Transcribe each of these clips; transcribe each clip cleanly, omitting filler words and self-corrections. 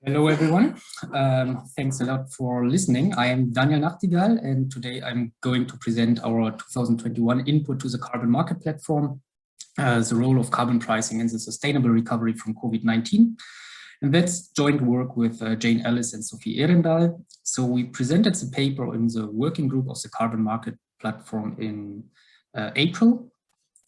Hello, everyone. Thanks a lot for listening. I am Daniel Nachtigall, and today I'm going to present our 2021 input to the carbon market platform, the role of carbon pricing in the sustainable recovery from COVID-19. And that's joint work with Jane Ellis and Sophie Ehrendal. So we presented the paper in the working group of the carbon market platform in April.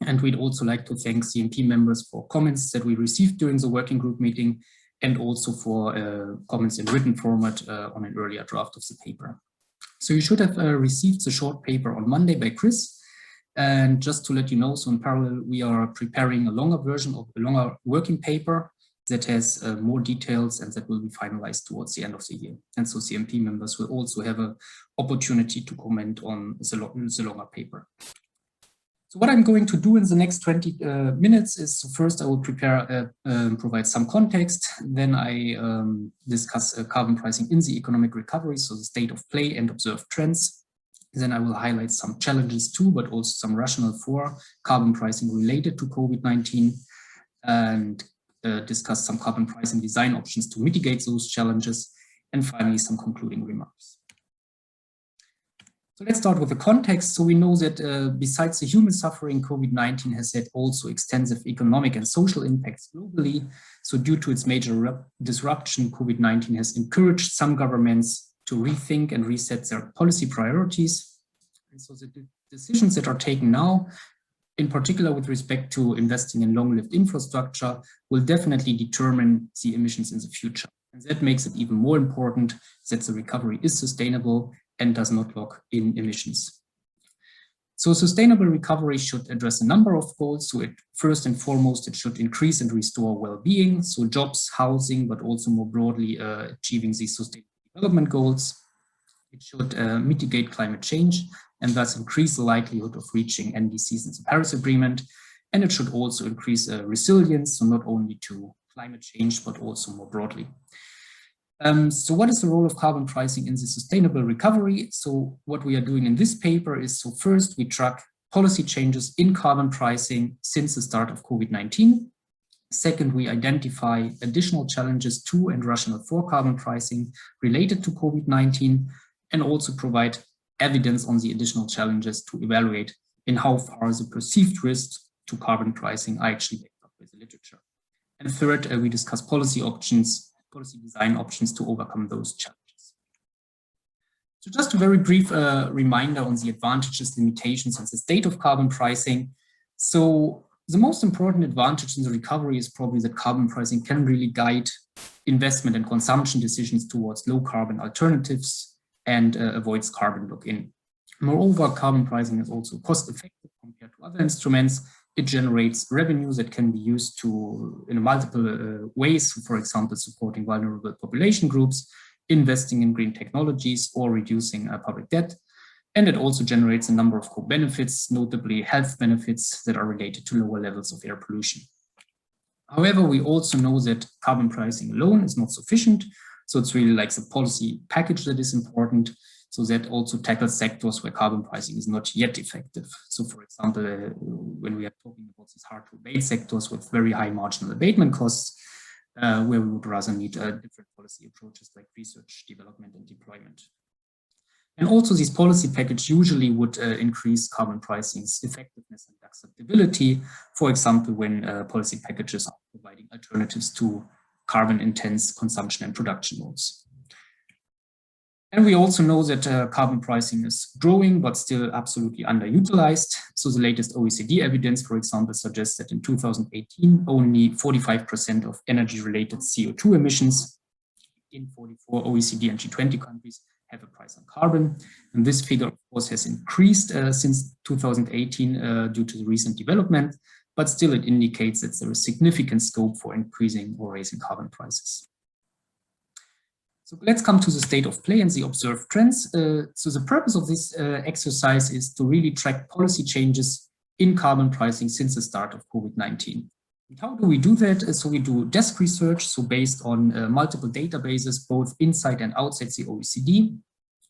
And we'd also like to thank CMP members for comments that we received during the working group meeting, and also for comments in written format on an earlier draft of the paper. So you should have received the short paper on Monday by Chris. And just to let you know, so in parallel, we are preparing a longer version of a longer working paper that has more details and that will be finalized towards the end of the year. And so CMP members will also have an opportunity to comment on the longer paper. So what I'm going to do in the next 20 minutes is, so first I will provide some context, then I discuss carbon pricing in the economic recovery, so the state of play and observed trends. Then I will highlight some challenges too, but also some rationale for carbon pricing related to COVID-19, and discuss some carbon pricing design options to mitigate those challenges, and finally some concluding remarks. So let's start with the context. So we know that besides the human suffering, COVID-19 has had also extensive economic and social impacts globally. So due to its major disruption, COVID-19 has encouraged some governments to rethink and reset their policy priorities. And so the decisions that are taken now, in particular with respect to investing in long-lived infrastructure, will definitely determine the emissions in the future. And that makes it even more important that the recovery is sustainable and does not lock in emissions. So sustainable recovery should address a number of goals. So first and foremost, it should increase and restore well-being, so jobs, housing, but also more broadly achieving these sustainable development goals. It should mitigate climate change and thus increase the likelihood of reaching NDCs in the Paris Agreement. And it should also increase resilience, so not only to climate change, but also more broadly. So what is the role of carbon pricing in the sustainable recovery? So what we are doing in this paper is, so first we track policy changes in carbon pricing since the start of COVID-19. Second, we identify additional challenges to and rationale for carbon pricing related to COVID-19, and also provide evidence on the additional challenges to evaluate in how far the perceived risks to carbon pricing are actually backed up with the literature. And third, we discuss policy design options to overcome those challenges. So just a very brief reminder on the advantages, limitations, and the state of carbon pricing. So the most important advantage in the recovery is probably that carbon pricing can really guide investment and consumption decisions towards low carbon alternatives and avoids carbon lock-in. Moreover, carbon pricing is also cost effective compared to other instruments. It generates revenues that can be used in multiple ways, for example, supporting vulnerable population groups, investing in green technologies, or reducing public debt. And it also generates a number of co-benefits, notably health benefits that are related to lower levels of air pollution. However, we also know that carbon pricing alone is not sufficient. So it's really like the policy package that is important. So that also tackles sectors where carbon pricing is not yet effective. So for example, when we are talking about these hard to abate sectors with very high marginal abatement costs, where we would rather need different policy approaches like research, development, and deployment. And also this policy package usually would increase carbon pricing's effectiveness and acceptability. For example, when policy packages are providing alternatives to carbon intense consumption and production modes. And we also know that carbon pricing is growing, but still absolutely underutilized. So the latest OECD evidence, for example, suggests that in 2018, only 45% of energy-related CO2 emissions in 44 OECD and G20 countries have a price on carbon. And this figure, of course, has increased since 2018 due to the recent development, but still it indicates that there is significant scope for increasing or raising carbon prices. So let's come to the state of play and the observed trends. So the purpose of this exercise is to really track policy changes in carbon pricing since the start of COVID-19. And how do we do that? So we do desk research, so based on multiple databases, both inside and outside the OECD.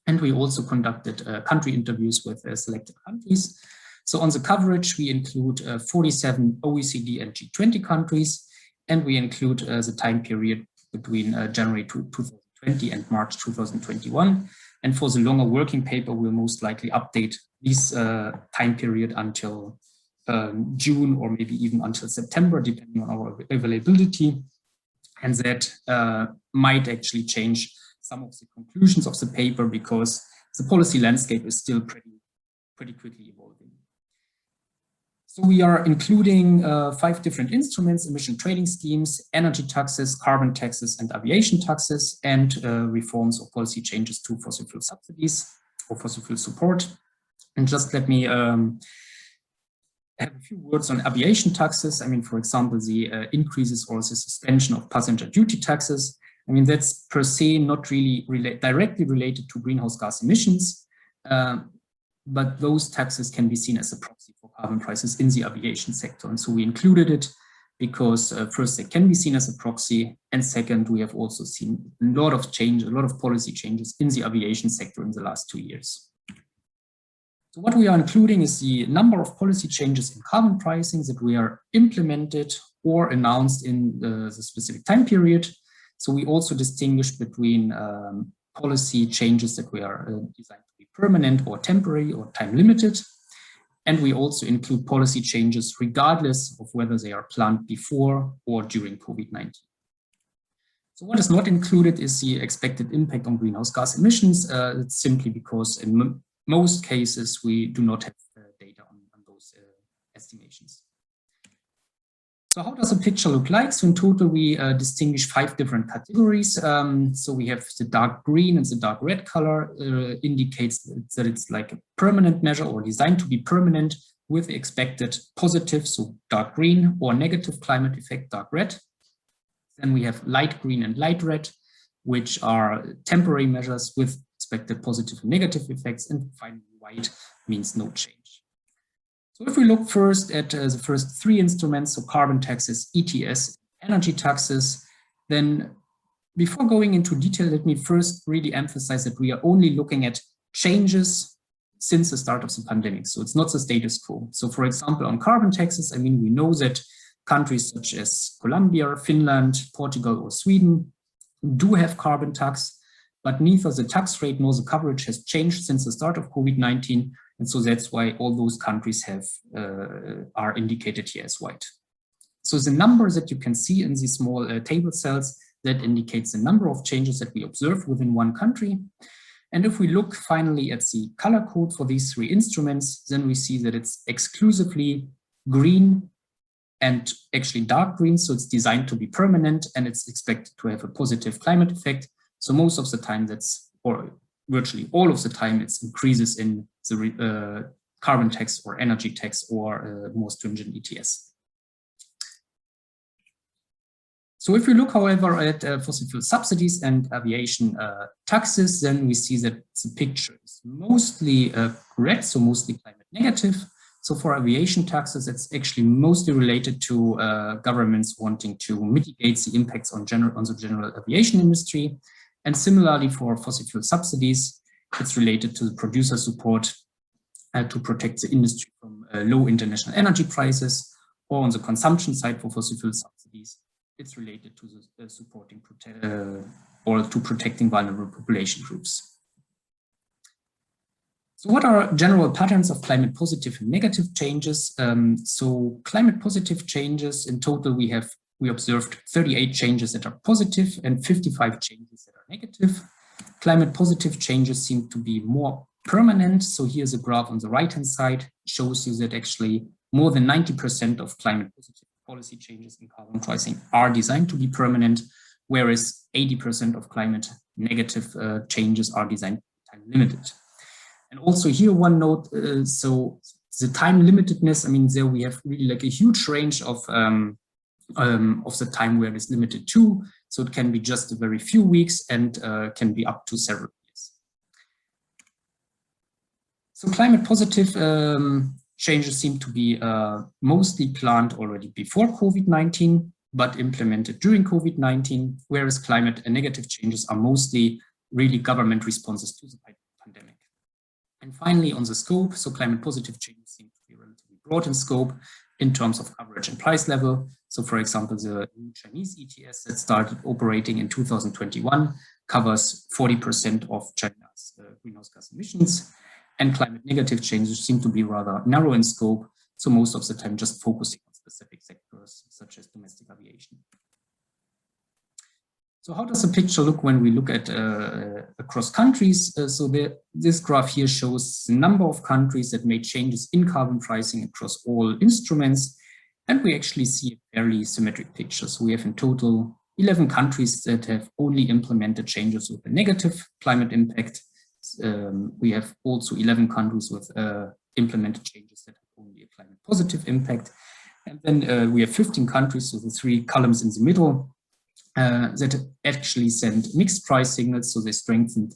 And we also conducted country interviews with selected countries. So on the coverage, we include 47 OECD and G20 countries, and we include the time period between January 2020 and March 2021. And for the longer working paper, we'll most likely update this time period until June or maybe even until September, depending on our availability. And that might actually change some of the conclusions of the paper because the policy landscape is still pretty quickly evolving. So we are including 5 different instruments: emission trading schemes, energy taxes, carbon taxes, and aviation taxes, and reforms or policy changes to fossil fuel subsidies or fossil fuel support. And just let me have a few words on aviation taxes. I mean, for example, the increases or the suspension of passenger duty taxes. I mean, that's per se not really directly related to greenhouse gas emissions, but those taxes can be seen as a proxy for carbon prices in the aviation sector. And so we included it because first, they can be seen as a proxy, and second, we have also seen a lot of policy changes in the aviation sector in the last 2 years. So what we are including is the number of policy changes in carbon pricing that we are implemented or announced in the specific time period. So we also distinguish between policy changes that we are designed to be permanent or temporary or time limited. And we also include policy changes regardless of whether they are planned before or during COVID-19. So what is not included is the expected impact on greenhouse gas emissions. It's simply because in most cases, we do not have data on those estimations. So how does the picture look like? So in total, we distinguish 5 different categories. So we have the dark green and the dark red color indicates that it's like a permanent measure or designed to be permanent with the expected positive, so dark green, or negative climate effect, dark red. Then we have light green and light red, which are temporary measures with expected positive and negative effects. And finally, white means no change. So if we look first at the first 3 instruments, so carbon taxes, ETS, energy taxes, then before going into detail, let me first really emphasize that we are only looking at changes since the start of the pandemic. So it's not the status quo. So for example, on carbon taxes, I mean, we know that countries such as Colombia, Finland, Portugal, or Sweden do have carbon tax, but neither the tax rate nor the coverage has changed since the start of COVID-19. And so that's why all those countries are indicated here as white. So the number that you can see in these small table cells, that indicates the number of changes that we observe within one country. And if we look finally at the color code for these 3 instruments, then we see that it's exclusively green and actually dark green. So it's designed to be permanent and it's expected to have a positive climate effect. So most of the time or virtually all of the time, it's increases in the carbon tax or energy tax or more stringent ETS. So if we look, however, at fossil fuel subsidies and aviation taxes, then we see that the picture is mostly red, so mostly climate negative. So for aviation taxes, it's actually mostly related to governments wanting to mitigate the impacts on the general aviation industry. And similarly for fossil fuel subsidies, it's related to the producer support to protect the industry from low international energy prices, or on the consumption side for fossil fuel subsidies, it's related to the supporting or to protecting vulnerable population groups. So what are general patterns of climate positive and negative changes? So climate positive changes, in total, we observed 38 changes that are positive and 55 changes that are negative. Climate positive changes seem to be more permanent. So here's a graph on the right-hand side, shows you that actually more than 90% of climate positive policy changes in carbon pricing are designed to be permanent, whereas 80% of climate negative changes are designed to be time limited. And also here one note, so the time limitedness, I mean, there we have really like a huge range of the time where it's limited to. So it can be just a very few weeks and can be up to several years. So climate positive changes seem to be mostly planned already before COVID-19, but implemented during COVID-19, whereas climate and negative changes are mostly really government responses to the pandemic. And finally, on the scope, so climate positive changes seem to be relatively broad in scope in terms of coverage and price level. So So for example, the new Chinese ETS that started operating in 2021 covers 40% of China's greenhouse gas emissions, and climate negative changes seem to be rather narrow in scope, so most of the time just focusing on specific sectors such as domestic aviation. So how does the picture look when we look at across countries? This graph here shows the number of countries that made changes in carbon pricing across all instruments. And we actually see a fairly symmetric picture. So we have in total 11 countries that have only implemented changes with a negative climate impact. We have also 11 countries with implemented changes that have only a climate positive impact. And then we have 15 countries, so the three columns in the middle, that actually sent mixed price signals. So they strengthened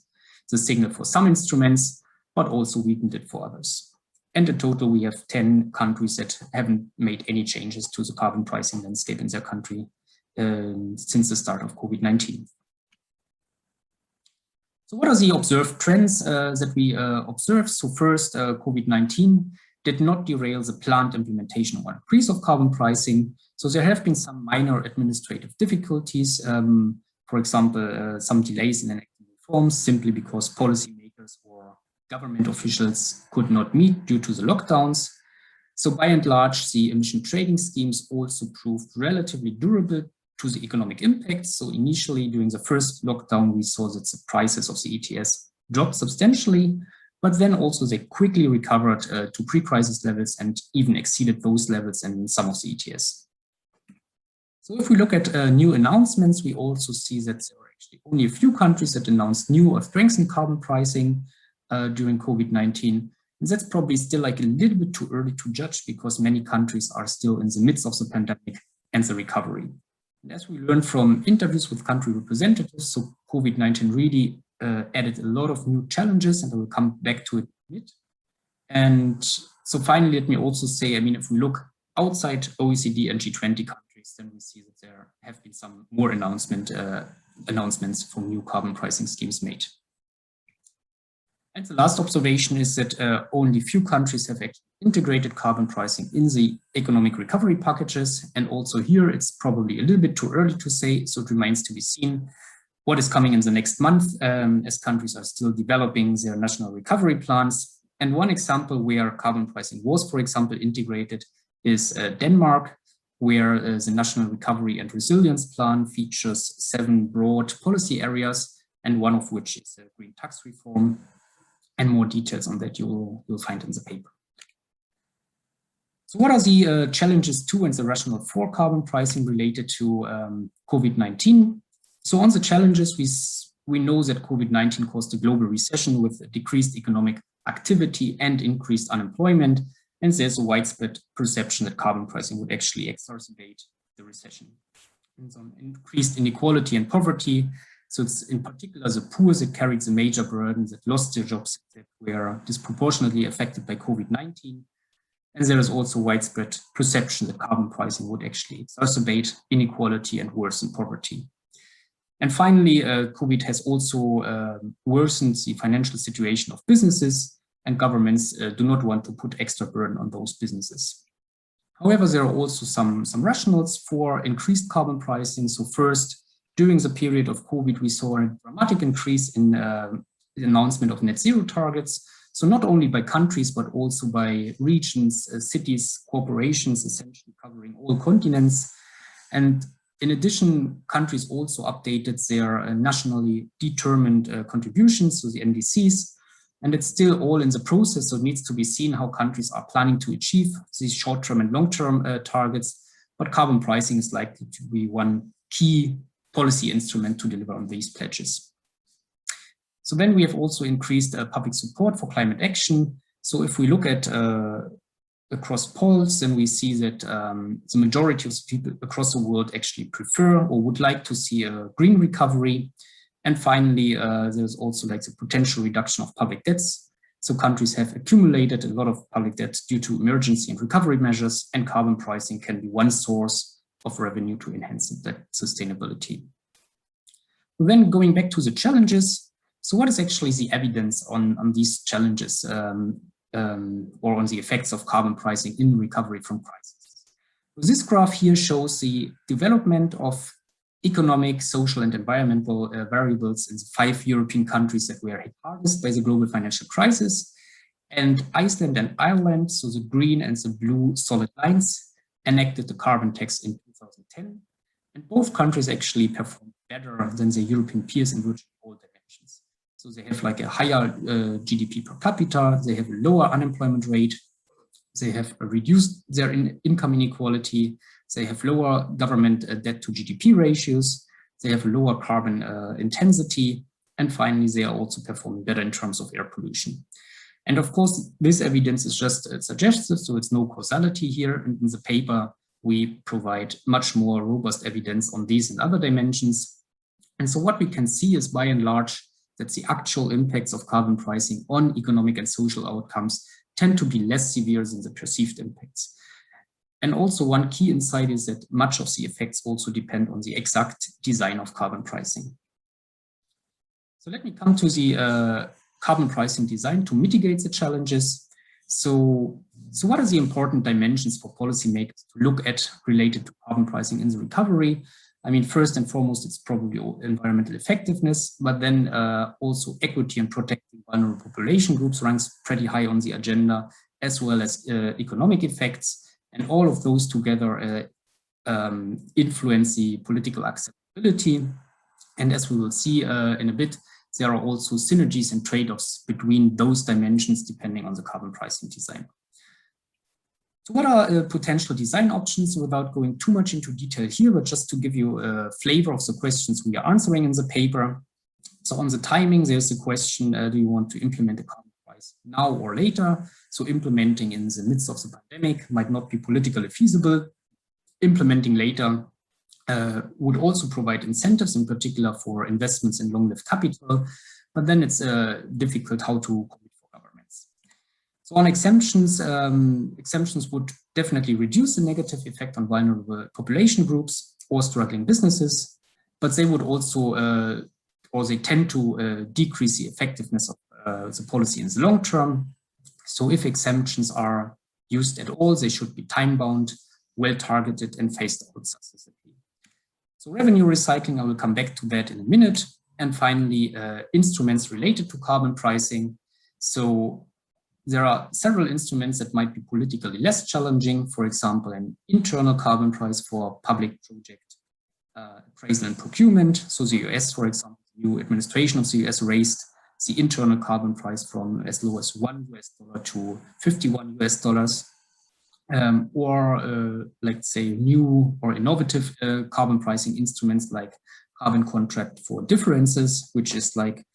the signal for some instruments, but also weakened it for others. And in total, we have 10 countries that haven't made any changes to the carbon pricing landscape in their country since the start of COVID-19. So what are the observed trends that we observed? So first, COVID-19 did not derail the planned implementation or increase of carbon pricing. So there have been some minor administrative difficulties, for example, some delays in enacting reforms simply because policymakers or government officials could not meet due to the lockdowns. So by and large, the emission trading schemes also proved relatively durable to the economic impact. So initially during the first lockdown, we saw that the prices of the ETS dropped substantially, but then also they quickly recovered to pre-crisis levels and even exceeded those levels in some of the ETS. So if we look at new announcements, we also see that there are actually only a few countries that announced new or strengthened carbon pricing during COVID-19. And that's probably still like a little bit too early to judge because many countries are still in the midst of the pandemic and the recovery. And as we learned from interviews with country representatives, so COVID-19 really added a lot of new challenges, and I will come back to it in a bit. And so finally, let me also say, I mean, if we look outside OECD and G20 countries, then we see that there have been some more announcements for new carbon pricing schemes made. And the last observation is that only few countries have actually integrated carbon pricing in the economic recovery packages. And also here, it's probably a little bit too early to say, so it remains to be seen what is coming in the next month as countries are still developing their national recovery plans. And one example where carbon pricing was, for example, integrated is Denmark, where the National Recovery and Resilience Plan features 7 broad policy areas, and one of which is a green tax reform. And more details on that you'll find in the paper. So what are the challenges to and the rationale for carbon pricing related to COVID-19? So on the challenges, we know that COVID-19 caused a global recession with a decreased economic activity and increased unemployment. And there's a widespread perception that carbon pricing would actually exacerbate the recession. And so increased inequality and poverty. So it's in particular the poor that carried the major burden, that lost their jobs, that were disproportionately affected by COVID-19. And there is also widespread perception that carbon pricing would actually exacerbate inequality and worsen poverty. And finally, COVID has also worsened the financial situation of businesses, and governments do not want to put extra burden on those businesses. However, there are also some rationales for increased carbon pricing. So first, during the period of COVID, we saw a dramatic increase in the announcement of net zero targets. So not only by countries, but also by regions, cities, corporations, essentially covering all continents. And in addition, countries also updated their nationally determined contributions, so the NDCs. And it's still all in the process, so it needs to be seen how countries are planning to achieve these short-term and long-term targets. But carbon pricing is likely to be one key policy instrument to deliver on these pledges. So then we have also increased public support for climate action. So if we look at across polls, then we see that the majority of people across the world actually prefer or would like to see a green recovery. And finally, there's also like the potential reduction of public debts. So countries have accumulated a lot of public debt due to emergency and recovery measures, and carbon pricing can be one source of revenue to enhance that sustainability. Then going back to the challenges, so what is actually the evidence on these challenges or on the effects of carbon pricing in recovery from crisis? This graph here shows the development of economic, social, and environmental variables in the 5 European countries that were hit hardest by the global financial crisis. And Iceland and Ireland, so the green and the blue solid lines, enacted the carbon tax in 2010. And both countries actually performed better than their European peers in virtually all dimensions. So they have like a higher GDP per capita, they have a lower unemployment rate, they have reduced their income inequality, they have lower government debt to GDP ratios, they have lower carbon intensity, and finally, they are also performing better in terms of air pollution. And of course, this evidence is just suggestive, so it's no causality here. And in the paper, we provide much more robust evidence on these and other dimensions. And so what we can see is by and large that the actual impacts of carbon pricing on economic and social outcomes tend to be less severe than the perceived impacts. And also one key insight is that much of the effects also depend on the exact design of carbon pricing. So let me come to the carbon pricing design to mitigate the challenges. So what are the important dimensions for policymakers to look at related to carbon pricing in the recovery? I mean, first and foremost, it's probably environmental effectiveness, but then also equity and protecting vulnerable population groups ranks pretty high on the agenda, as well as economic effects. And all of those together influence the political acceptability. And as we will see in a bit, there are also synergies and trade-offs between those dimensions depending on the carbon pricing design. So what are potential design options without going too much into detail here, but just to give you a flavor of the questions we are answering in the paper. So on the timing, there's the question, do you want to implement a carbon price now or later? So implementing in the midst of the pandemic might not be politically feasible. Implementing later would also provide incentives, in particular for investments in long-lived capital, but then it's difficult how to commit for governments. So on exemptions, exemptions would definitely reduce the negative effect on vulnerable population groups or struggling businesses, but they would also, or they tend to decrease the effectiveness of the policy in the long term. So if exemptions are used at all, they should be time-bound, well-targeted, and phased out successively. So revenue recycling, I will come back to that in a minute. And finally, instruments related to carbon pricing. So there are several instruments that might be politically less challenging. For example, an internal carbon price for public project appraisal and procurement. So the US, for example, the new administration of the US raised the internal carbon price from as low as $1 to $51. Or let's say new or innovative carbon pricing instruments like carbon contract for differences, which is like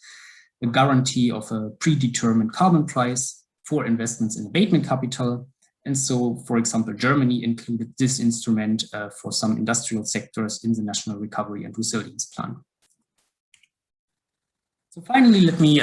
a guarantee of a predetermined carbon price for investments in abatement capital. And so, for example, Germany included this instrument for some industrial sectors in the National Recovery and Resilience Plan. So finally, let me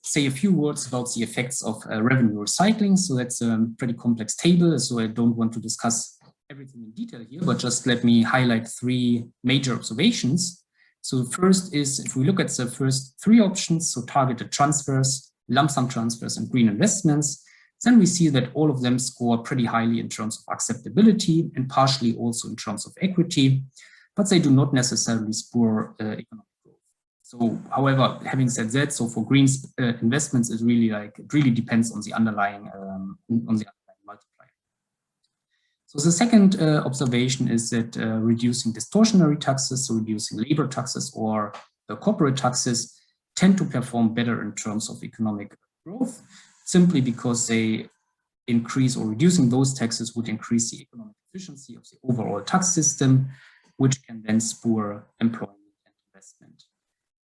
say a few words about the effects of revenue recycling. So that's a pretty complex table, so I don't want to discuss everything in detail here, but just let me highlight 3 major observations. So first is, if we look at the first 3 options, so targeted transfers, lump sum transfers, and green investments, then we see that all of them score pretty highly in terms of acceptability and partially also in terms of equity, but they do not necessarily spur economic. So, however, having said that, so for green investments, it really depends on the underlying multiplier. So the second observation is that reducing distortionary taxes, so reducing labor taxes or corporate taxes, tend to perform better in terms of economic growth, simply because they increase, or reducing those taxes would increase the economic efficiency of the overall tax system, which can then spur employment and investment.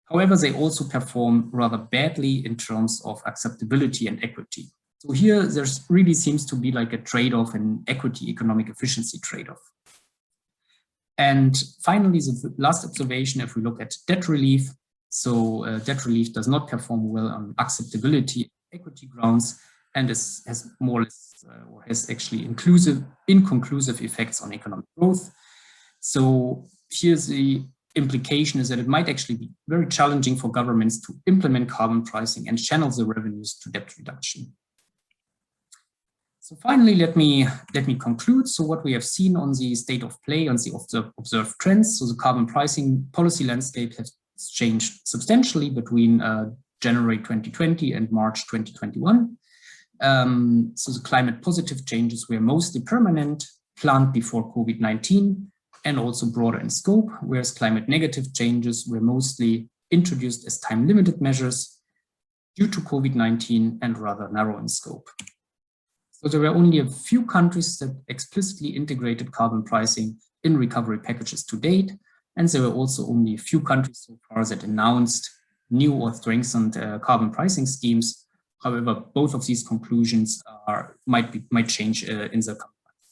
However, they also perform rather badly in terms of acceptability and equity. So here, there really seems to be like a trade-off, an equity economic efficiency trade-off. And finally, the last observation, if we look at debt relief, so debt relief does not perform well on acceptability equity grounds, and has more or less, or has actually inconclusive effects on economic growth. So here's the implication is that it might actually be very challenging for governments to implement carbon pricing and channel the revenues to debt reduction. So finally, let me conclude. So what we have seen on the state of play, on the observed trends, so the carbon pricing policy landscape has changed substantially between January 2020 and March 2021. So the climate positive changes were mostly permanent, planned before COVID-19, and also broader in scope, whereas climate negative changes were mostly introduced as time-limited measures due to COVID-19 and rather narrow in scope. So there were only a few countries that explicitly integrated carbon pricing in recovery packages to date, and there were also only a few countries so far that announced new or strengthened carbon pricing schemes. However, both of these conclusions might change in the coming months.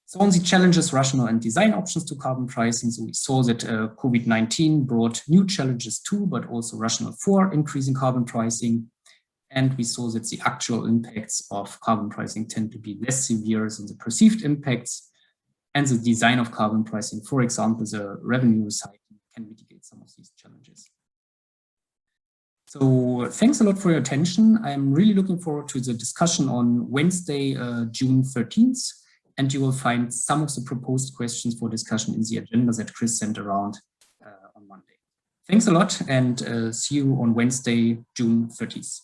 So on the challenges, rationale, and design options to carbon pricing, so we saw that COVID-19 brought new challenges too, but also rationale for increasing carbon pricing. And we saw that the actual impacts of carbon pricing tend to be less severe than the perceived impacts. And the design of carbon pricing, for example, the revenue recycling, can mitigate some of these challenges. So thanks a lot for your attention. I'm really looking forward to the discussion on Wednesday, June 13th. And you will find some of the proposed questions for discussion in the agenda that Chris sent around on Monday. Thanks a lot, and see you on Wednesday, June 30th.